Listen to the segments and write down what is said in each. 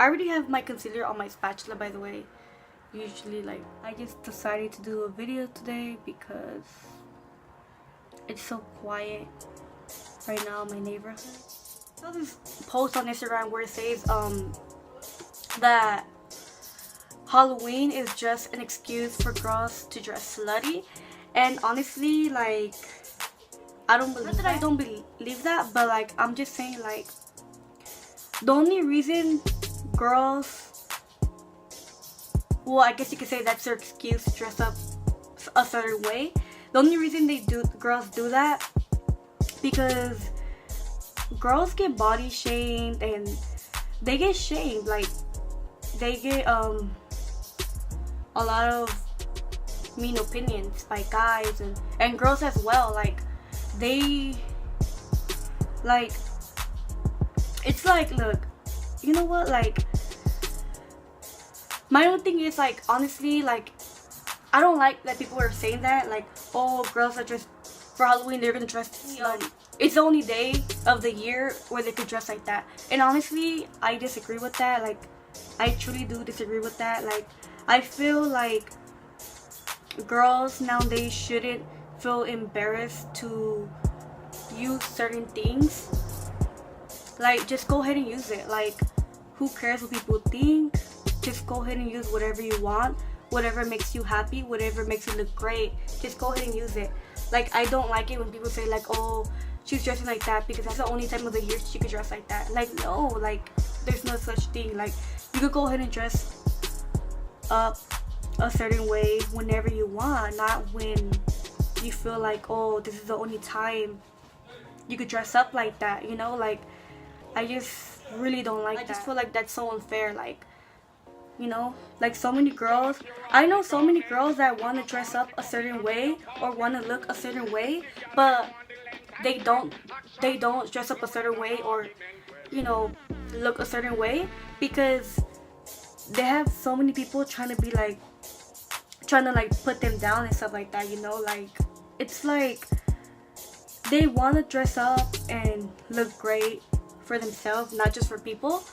I already have my concealer on my spatula, by the way. Usually, like, I just decided to do a video today because it's so quiet right now in my neighborhood. I saw this post on Instagram where it says that Halloween is just an excuse for girls to dress slutty, and honestly, like, I don't believe that. I don't believe that, but like, I'm just saying, like, the only reason girls, well, I guess you could say that's their excuse to dress up a certain way. The only reason girls do that, because girls get body shamed and they get shamed. Like, they get a lot of mean opinions by guys and girls as well. Like, they, like, it's like, look, you know what, like, my own thing is, like, honestly, like, I don't like that people are saying that, like, oh, girls are dressed for Halloween, they're gonna dress slutty. It's the only day of the year where they could dress like that. And honestly, I disagree with that. Like, I truly do disagree with that. Like, I feel like girls nowadays shouldn't feel embarrassed to use certain things. Like, just go ahead and use it. Like, who cares what people think? Just go ahead and use whatever you want. Whatever makes you happy, whatever makes you look great, just go ahead and use it. Like, I don't like it when people say, like, oh, she's dressing like that because that's the only time of the year she could dress like that. Like, no, like, there's no such thing. Like, you could go ahead and dress up a certain way whenever you want, not when you feel like, oh, this is the only time you could dress up like that, you know? Like, I just really don't like that. I just feel like that's so unfair. Like, you know, like, so many girls, I know so many girls that want to dress up a certain way or want to look a certain way, but they don't dress up a certain way or, you know, look a certain way because they have so many people trying to like put them down and stuff like that, you know? Like, it's like they want to dress up and look great for themselves, not just for people.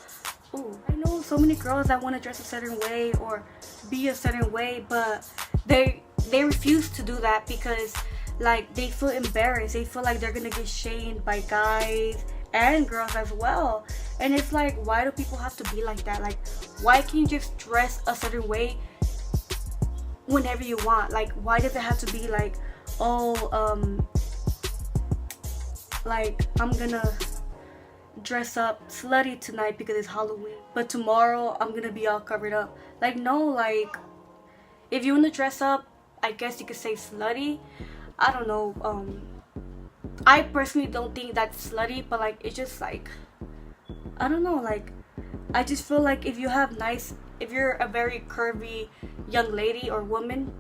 Ooh, I know so many girls that want to dress a certain way or be a certain way, but they refuse to do that because, like, they feel embarrassed. They feel like they're gonna get shamed by guys and girls as well. And it's like, why do people have to be like that? Like, why can't you just dress a certain way whenever you want? Like, why does it have to be like, oh, like, I'm gonna dress up slutty tonight because it's Halloween, but tomorrow I'm gonna be all covered up? Like, no, like, if you want to dress up, I guess you could say slutty. I don't know, I personally don't think that's slutty, but like, it's just like, I don't know, like, I just feel like if you're a very curvy young lady or woman,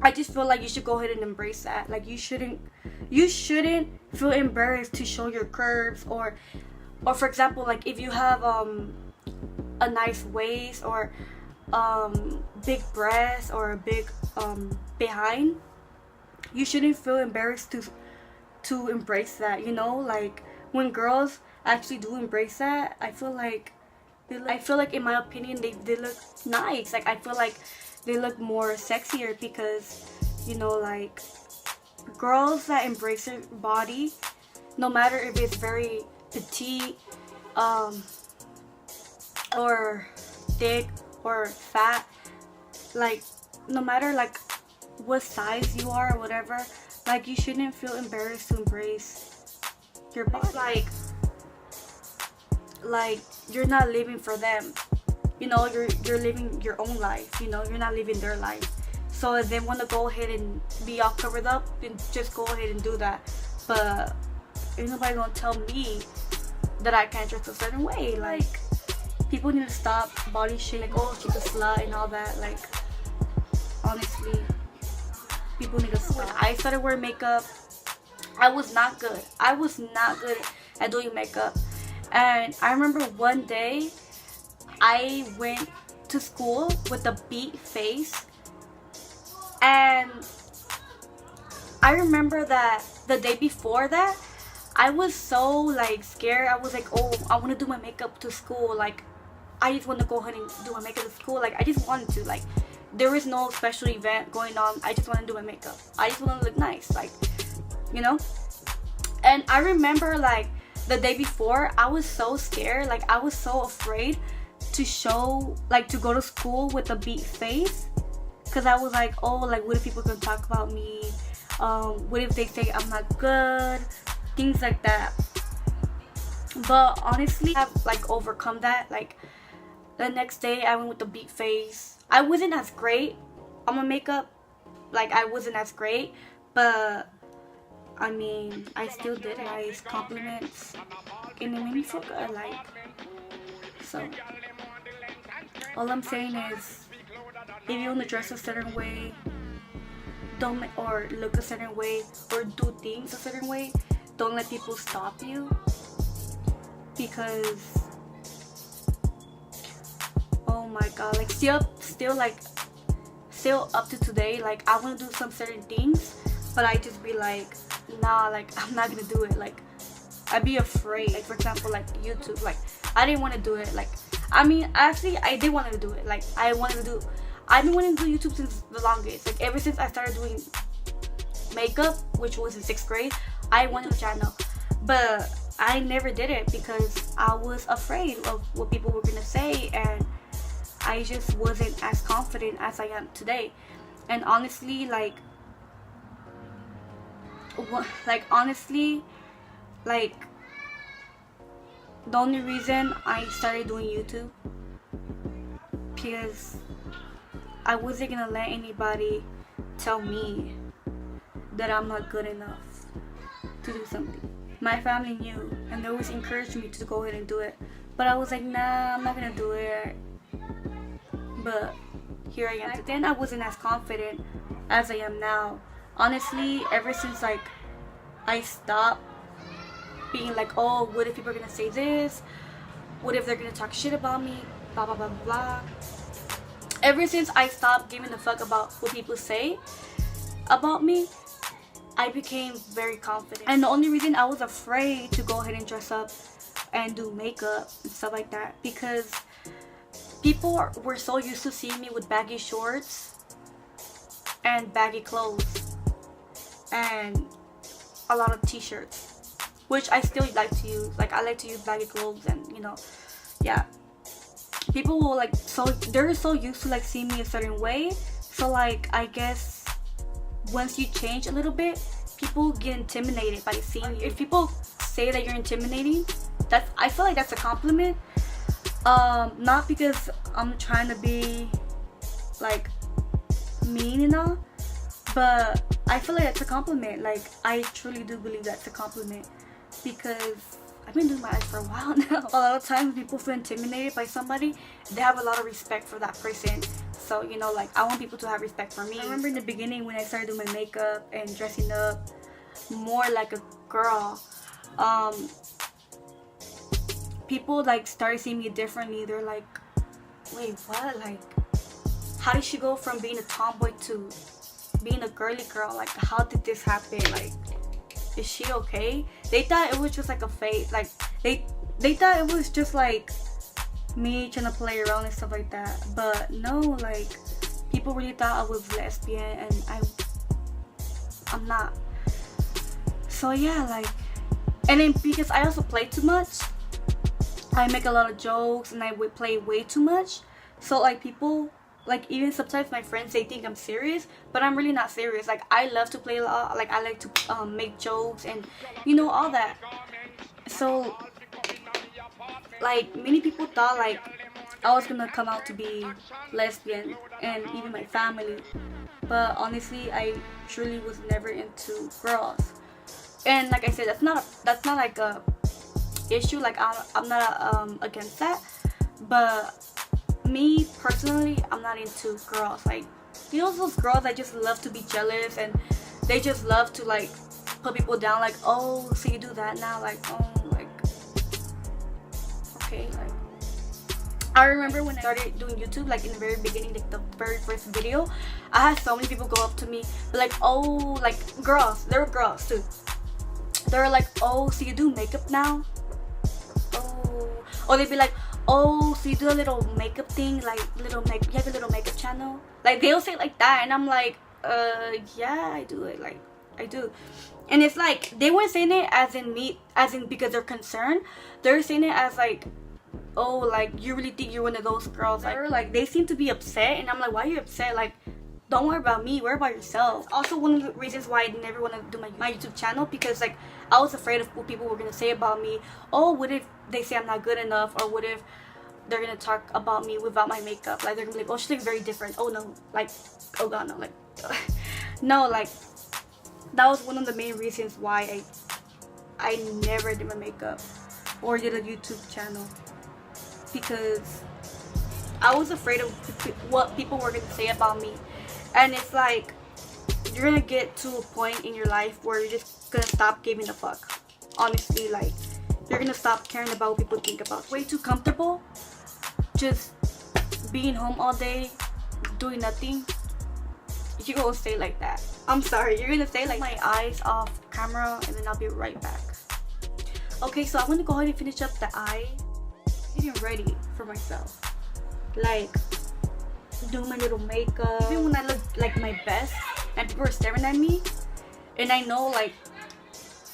I just feel like you should go ahead and embrace that. Like, you shouldn't feel embarrassed to show your curves, or for example, like, if you have a nice waist or big breasts or a big behind, you shouldn't feel embarrassed to embrace that, you know? Like, when girls actually do embrace that, I feel like in my opinion they look nice. Like, I feel like they look more sexier because, you know, like, girls that embrace their body, no matter if it's very petite or thick or fat, like, no matter like what size you are or whatever, like, you shouldn't feel embarrassed to embrace your body. Like you're not living for them, you know, you're living your own life, you know, you're not living their life. So if they want to go ahead and be all covered up, then just go ahead and do that. But ain't nobody gonna tell me that I can't dress a certain way. Like, people need to stop body shaming, like, oh, she's a slut and all that. Like, honestly, people need to stop. When I started wearing makeup, I was not good at doing makeup. And I remember one day I went to school with a beat face, and I remember that the day before that I was so like scared. I was like, oh, I want to do my makeup to school. Like, I just want to go ahead and do my makeup at school. Like, I just wanted to, like, there is no special event going on. I just want to do my makeup. I just want to look nice, like, you know. And I remember, like, the day before, I was so scared. Like, I was so afraid to show, like, to go to school with a beat face, because I was like, oh, like, what if people can talk about me? What if they say I'm not good? Things like that. But honestly, I've, like, overcome that. Like, the next day I went with the beat face. I wasn't as great on my makeup. Like, I wasn't as great, but I mean, I still did it. Nice compliments, and it made me feel good. Like, so all I'm saying is, if you want to dress a certain way, or look a certain way, or do things a certain way, don't let people stop you. Because, oh my god, like, still up to today, like, I want to do some certain things, but I just be like, nah, like, I'm not gonna do it. Like, I'd be afraid. Like, for example, like, YouTube, like, I didn't want to do it. Like, I mean, actually, I did want to do it. Like, I've been wanting to do YouTube since the longest. Like, ever since I started doing makeup, which was in 6th grade, I wanted a channel, but I never did it because I was afraid of what people were gonna say, and I just wasn't as confident as I am today. And honestly, like, the only reason I started doing YouTube, because I wasn't gonna let anybody tell me that I'm not good enough to do something. My family knew, and they always encouraged me to go ahead and do it, but I was like, nah, I'm not gonna do it. But here I am. Back then I wasn't as confident as I am now. Honestly, ever since, like, I stopped being like, oh, what if people are gonna say this, what if they're gonna talk shit about me, blah blah blah blah. Ever since I stopped giving a fuck about what people say about me, I became very confident. And the only reason I was afraid to go ahead and dress up and do makeup and stuff like that, because people were so used to seeing me with baggy shorts and baggy clothes and a lot of t-shirts, which I still like to use. Like, I like to use baggy clothes, and, you know, yeah. People will, like, they're so used to, like, seeing me a certain way. So, like, I guess once you change a little bit, people get intimidated by seeing you. If people say that you're intimidating, I feel like that's a compliment. Not because I'm trying to be, like, mean and all, but I feel like that's a compliment. Like, I truly do believe that's a compliment, because I've been doing my eyes for a while now. A lot of times people feel intimidated by somebody, they have a lot of respect for that person. So, you know, like, I want people to have respect for me. I remember in the beginning when I started doing my makeup and dressing up more like a girl, people, like, started seeing me differently. They're like, wait, what? Like, how did she go from being a tomboy to being a girly girl? Like, how did this happen? Like, is she okay? They thought it was just like a phase. Like, they thought it was just like me trying to play around and stuff like that. But no, like, people really thought I was lesbian, and I'm not. So yeah, like, and then because I also play too much, I make a lot of jokes and I would play way too much. So, like, people, like, even sometimes my friends, they think I'm serious, but I'm really not serious. Like, I love to play a lot. Like, I like to make jokes and, you know, all that. So, like, many people thought, like, I was gonna come out to be lesbian, and even my family. But honestly, I truly was never into girls. And like I said, that's not like a issue. Like, I'm not against that, but me personally, I'm not into girls. Like, you know, those girls that just love to be jealous, and they just love to, like, put people down. Like, oh, so you do that now? Like, oh, like, okay. Like, I remember when I started doing YouTube, like, in the very beginning, like, the very first video, I had so many people go up to me, like, oh, like, girls, there were girls too. They were like, oh, so you do makeup now? Oh, or they'd be like, oh, so you do a little makeup thing, like you have a little makeup channel, like they'll say it like that, and I'm like, yeah, I do it, like I do. And it's like they weren't saying it as in because they're concerned. They're saying it as like, oh, like you really think you're one of those girls, like they seem to be upset, and I'm like, why are you upset? Like, don't worry about me, worry about yourself. Also, one of the reasons why I never want to do my YouTube channel, because like I was afraid of what people were gonna say about me. Oh, what if they say I'm not good enough, or what if they're gonna talk about me without my makeup? Like they're gonna be like, oh, she looks very different. Oh no, like, oh god, no, like no, like that was one of the main reasons why I never did my makeup or did a YouTube channel, because I was afraid of what people were gonna say about me. And it's like you're gonna get to a point in your life where you're just gonna stop giving a fuck. Honestly, like you're gonna stop caring about what people think about you. Way too comfortable just being home all day doing nothing. You're gonna stay like that. I'm sorry, you're gonna stay like my eyes off camera, and then I'll be right back. Okay, so I'm gonna go ahead and finish up the eye, getting ready for myself, like doing my little makeup. Even when I look like my best and people are staring at me, and I know, like,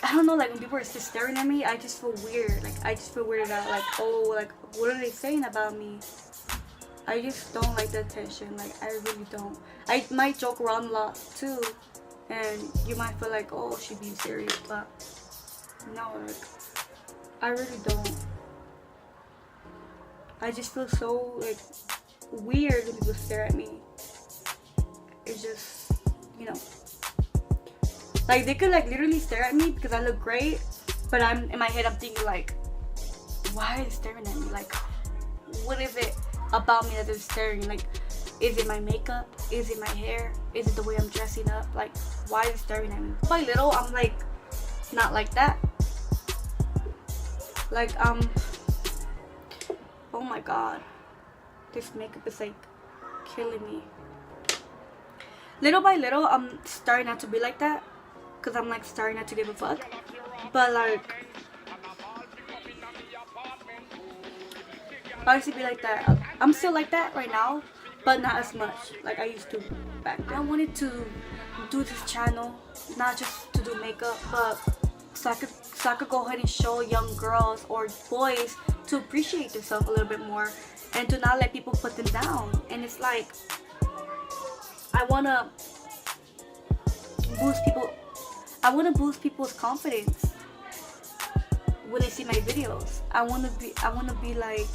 I don't know, like when people are just staring at me, I just feel weird. Like I just feel weirded out, like, oh, like what are they saying about me? I just don't like the attention. Like I really don't. I might joke around a lot too, and you might feel like, oh, she's being serious, but no, like I really don't. I just feel so like weird when people stare at me. It's just, you know, like they could like literally stare at me because I look great, but I'm in my head I'm thinking like, why are they staring at me? Like, what is it about me that they're staring? Like, is it my makeup? Is it my hair? Is it the way I'm dressing up? Like, why are they staring at me? By little, I'm like not like that. Like oh my god, this makeup is like killing me. Little by little, I'm starting not to be like that, because I'm like starting not to give a fuck. But like I used to be like that. I'm still like that right now, but not as much like I used to back then. I wanted to do this channel not just to do makeup, but so I could go ahead and show young girls or boys to appreciate themselves a little bit more, and to not let people put them down. And it's like I wanna boost people's confidence when they see my videos. I wanna be like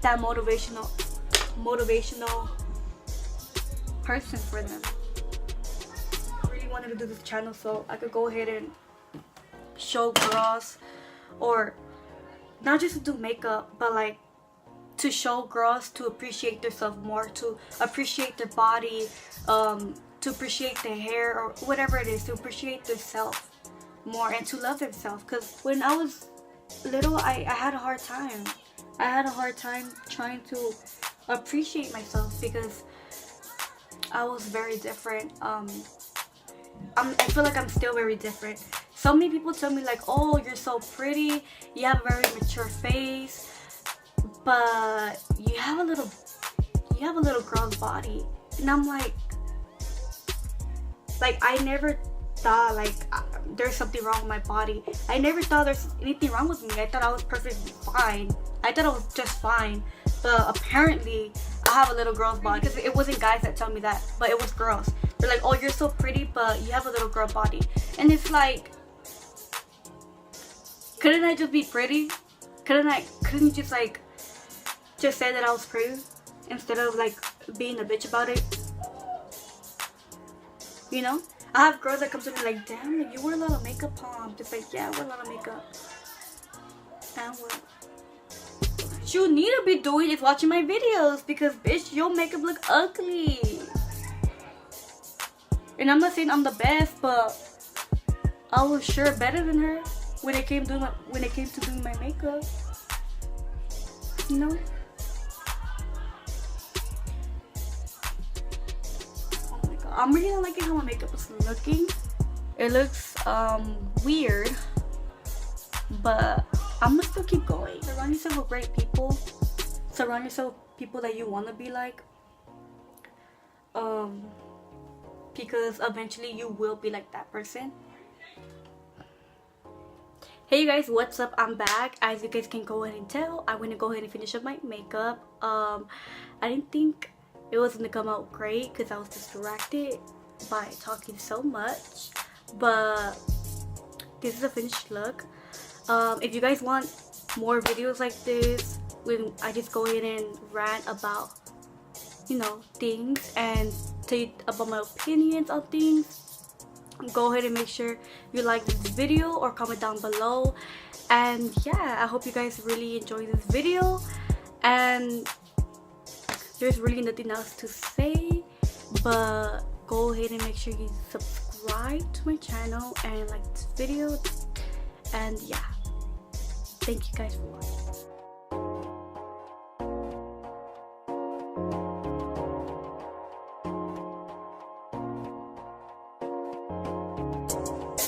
that motivational person for them. I really wanted to do this channel so I could go ahead and show girls, or not just to do makeup, but like to show girls to appreciate themselves more, to appreciate their body, to appreciate their hair, or whatever it is, to appreciate themselves more and to love themselves. Because when I was little, I had a hard time. I had a hard time trying to appreciate myself because I was very different. I feel like I'm still very different. So many people tell me like, oh, you're so pretty, you have a very mature face, but you have a little girl's body. And I'm like I never thought like there's something wrong with my body. I never thought there's anything wrong with me. I thought I was perfectly fine. I thought I was just fine. But apparently I have a little girl's body, because it wasn't guys that told me that, but it was girls. They're like, oh, you're so pretty, but you have a little girl body. And it's like, couldn't I just be pretty? Couldn't you just like just say that I was pretty instead of like being a bitch about it? You know, I have girls that come to me like, damn, like, you wear a lot of makeup, huh? I'm just like, yeah, I wear a lot of makeup. And what you need to be doing is watching my videos, because bitch, your makeup look ugly. And I'm not saying I'm the best, but I was sure better than her when it came to doing my makeup. You know? Oh my god, I'm really not liking how my makeup is looking. It looks weird, but I'm gonna still keep going. Surround yourself with great people. Surround yourself with people that you want to be like. Because eventually you will be like that person. Hey you guys, what's up? I'm back. As you guys can go ahead and tell, I went to go ahead and finish up my makeup. I didn't think it was gonna come out great because I was distracted by talking so much, but this is a finished look. If you guys want more videos like this when I just go ahead and rant about, you know, things and tell you about my opinions on things, go ahead and make sure you like this video or comment down below. And yeah, I hope you guys really enjoy this video, and there's really nothing else to say, but go ahead and make sure you subscribe to my channel and like this video. And yeah, thank you guys for watching.